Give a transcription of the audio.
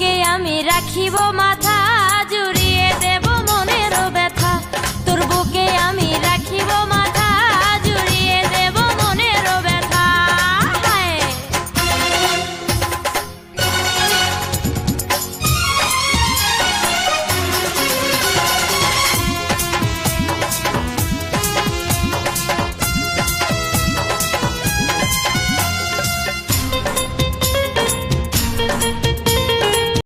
বুকে আমি রাখিব মাথা, জুড়িয়ে দেব মনের ব্যথা। তোর বুকে আমি রাখিব